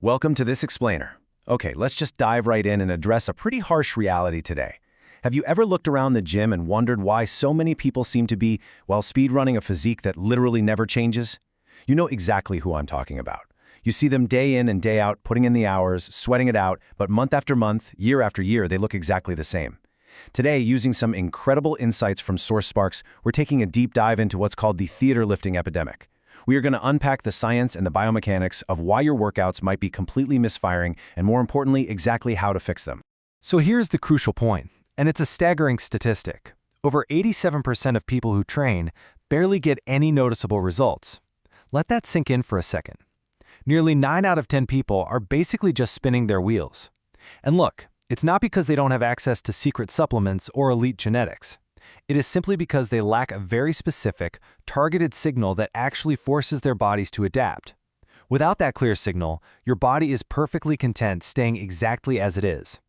Welcome to this explainer. Okay, let's just dive right in and address a pretty harsh reality today. Have you ever looked around the gym and wondered why so many people seem to be, well, speedrunning a physique that literally never changes? You know exactly who I'm talking about. You see them day in and day out, putting in the hours, sweating it out, but month after month, year after year, they look exactly the same. Today, using some incredible insights from Source Sparkz, we're taking a deep dive into what's called the theater lifting epidemic. We are going to unpack the science and the biomechanics of why your workouts might be completely misfiring and, more importantly, exactly how to fix them. So here's the crucial point, and it's a staggering statistic. Over 87% of people who train barely get any noticeable results. Let that sink in for a second. Nearly 9 out of 10 people are basically just spinning their wheels. And look, it's not because they don't have access to secret supplements or elite genetics. It is simply because they lack a very specific, targeted signal that actually forces their bodies to adapt. Without that clear signal, your body is perfectly content staying exactly as it is.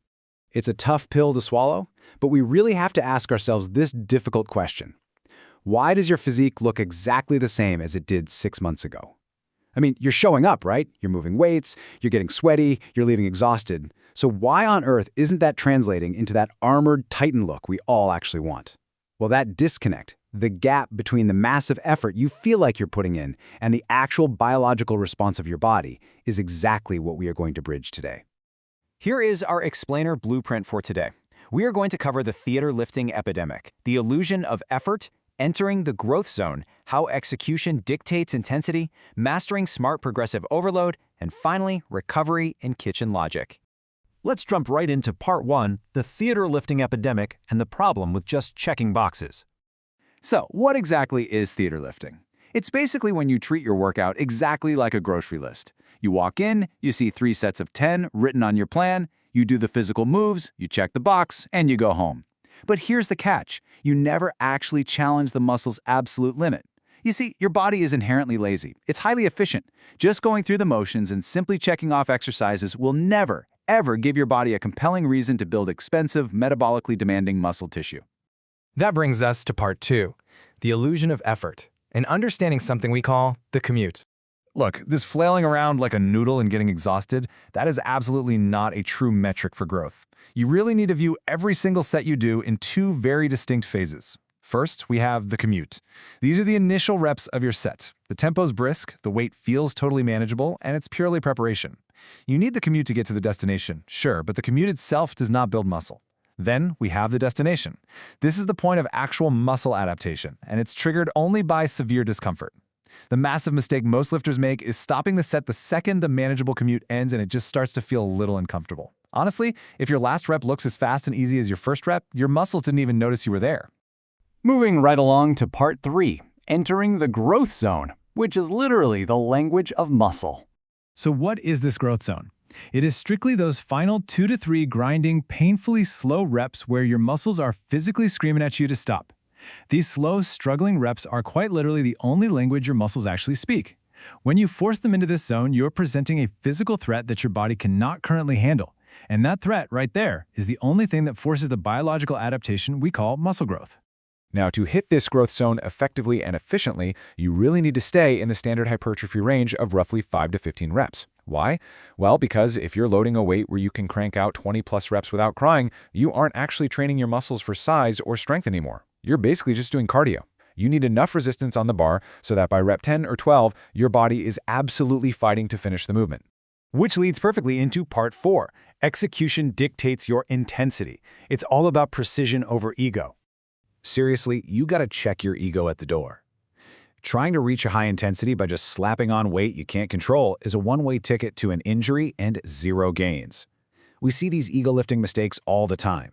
It's a tough pill to swallow, but we really have to ask ourselves this difficult question. Why does your physique look exactly the same as it did 6 months ago? I mean, you're showing up, right? You're moving weights, you're getting sweaty, you're leaving exhausted. So why on earth isn't that translating into that armored Titan look we all actually want? Well, that disconnect, the gap between the massive effort you feel like you're putting in and the actual biological response of your body, is exactly what we are going to bridge today. Here is our explainer blueprint for today. We are going to cover the theater lifting epidemic, the illusion of effort, entering the growth zone, how execution dictates intensity, mastering smart progressive overload, and finally, recovery in kitchen logic. Let's jump right into part 1, the theater lifting epidemic and the problem with just checking boxes. So, what exactly is theater lifting? It's basically when you treat your workout exactly like a grocery list. You walk in, you see 3 sets of 10 written on your plan, you do the physical moves, you check the box, and you go home. But here's the catch. You never actually challenge the muscle's absolute limit. You see, your body is inherently lazy. It's highly efficient. Just going through the motions and simply checking off exercises will never, ever give your body a compelling reason to build expensive, metabolically demanding muscle tissue. That brings us to part 2, the illusion of effort, and understanding something we call the commute. Look, this flailing around like a noodle and getting exhausted, that is absolutely not a true metric for growth. You really need to view every single set you do in 2 very distinct phases. First, we have the commute. These are the initial reps of your set. The tempo's brisk, the weight feels totally manageable, and it's purely preparation. You need the commute to get to the destination, sure, but the commute itself does not build muscle. Then we have the destination. This is the point of actual muscle adaptation, and it's triggered only by severe discomfort. The massive mistake most lifters make is stopping the set the second the manageable commute ends and it just starts to feel a little uncomfortable. Honestly, if your last rep looks as fast and easy as your first rep, your muscles didn't even notice you were there. Moving right along to part 3, entering the growth zone, which is literally the language of muscle. So what is this growth zone? It is strictly those final 2 to 3 grinding, painfully slow reps where your muscles are physically screaming at you to stop. These slow, struggling reps are quite literally the only language your muscles actually speak. When you force them into this zone, you're presenting a physical threat that your body cannot currently handle. And that threat right there is the only thing that forces the biological adaptation we call muscle growth. Now, to hit this growth zone effectively and efficiently, you really need to stay in the standard hypertrophy range of roughly 5 to 15 reps. Why? Well, because if you're loading a weight where you can crank out 20+ reps without crying, you aren't actually training your muscles for size or strength anymore. You're basically just doing cardio. You need enough resistance on the bar so that by rep 10 or 12, your body is absolutely fighting to finish the movement. Which leads perfectly into part 4. Execution dictates your intensity. It's all about precision over ego. Seriously, you gotta check your ego at the door. Trying to reach a high intensity by just slapping on weight you can't control is a one-way ticket to an injury and 0 gains. We see these ego-lifting mistakes all the time.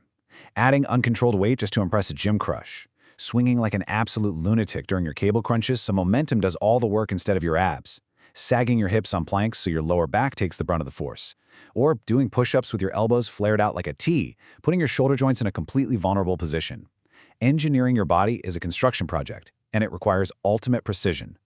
Adding uncontrolled weight just to impress a gym crush. Swinging like an absolute lunatic during your cable crunches so momentum does all the work instead of your abs. Sagging your hips on planks so your lower back takes the brunt of the force. Or doing push-ups with your elbows flared out like a T, putting your shoulder joints in a completely vulnerable position. Engineering your body is a construction project, and it requires ultimate precision.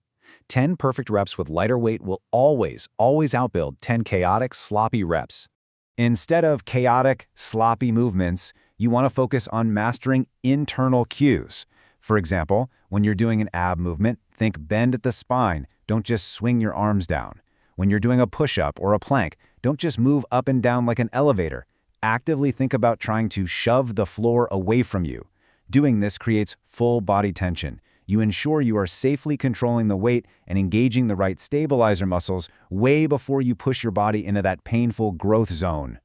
10 perfect reps with lighter weight will always outbuild 10 chaotic, sloppy reps. Instead of chaotic, sloppy movements, you want to focus on mastering internal cues. For example, when you're doing an ab movement, think bend at the spine, don't just swing your arms down. When you're doing a push-up or a plank, don't just move up and down like an elevator. Actively think about trying to shove the floor away from you. Doing this creates full body tension. You ensure you are safely controlling the weight and engaging the right stabilizer muscles way before you push your body into that painful growth zone.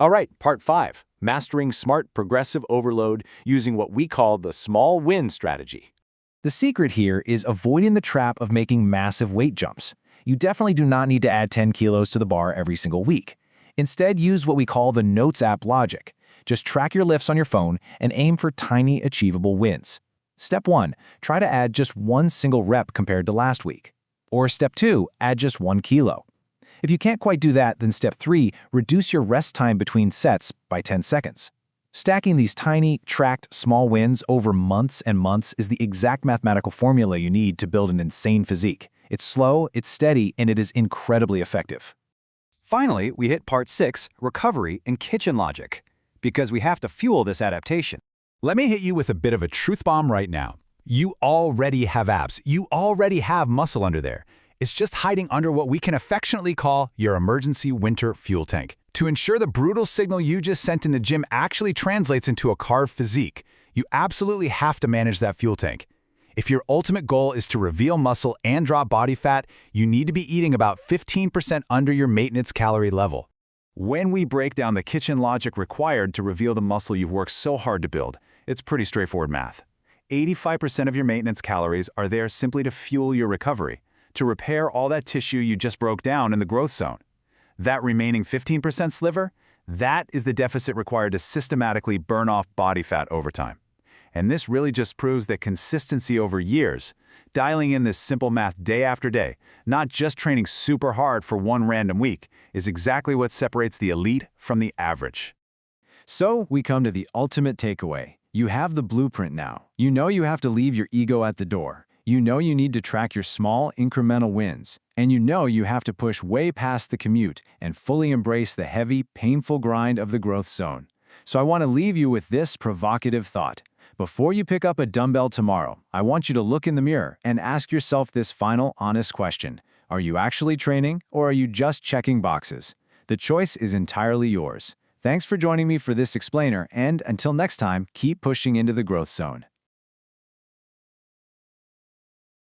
All right, part 5, mastering smart progressive overload using what we call the small win strategy. The secret here is avoiding the trap of making massive weight jumps. You definitely do not need to add 10 kilos to the bar every single week. Instead, use what we call the Notes app logic. Just track your lifts on your phone and aim for tiny, achievable wins. Step 1, try to add just one single rep compared to last week. Or Step 2, add just 1 kilo. If you can't quite do that, then Step 3, reduce your rest time between sets by 10 seconds. Stacking these tiny, tracked, small wins over months and months is the exact mathematical formula you need to build an insane physique. It's slow, it's steady, and it is incredibly effective. Finally, we hit part 6, recovery and kitchen logic, because we have to fuel this adaptation. Let me hit you with a bit of a truth bomb right now. You already have abs. You already have muscle under there. It's just hiding under what we can affectionately call your emergency winter fuel tank. To ensure the brutal signal you just sent in the gym actually translates into a carved physique, you absolutely have to manage that fuel tank. If your ultimate goal is to reveal muscle and drop body fat, you need to be eating about 15% under your maintenance calorie level. When we break down the kitchen logic required to reveal the muscle you've worked so hard to build, it's pretty straightforward math. 85% of your maintenance calories are there simply to fuel your recovery, to repair all that tissue you just broke down in the growth zone. That remaining 15% sliver, that is the deficit required to systematically burn off body fat over time. And this really just proves that consistency over years, dialing in this simple math day after day, not just training super hard for one random week, is exactly what separates the elite from the average. So we come to the ultimate takeaway. You have the blueprint now. You know you have to leave your ego at the door. You know you need to track your small, incremental wins. And you know you have to push way past the commute and fully embrace the heavy, painful grind of the growth zone. So I want to leave you with this provocative thought. Before you pick up a dumbbell tomorrow, I want you to look in the mirror and ask yourself this final, honest question. Are you actually training, or are you just checking boxes? The choice is entirely yours. Thanks for joining me for this explainer, and until next time, keep pushing into the growth zone.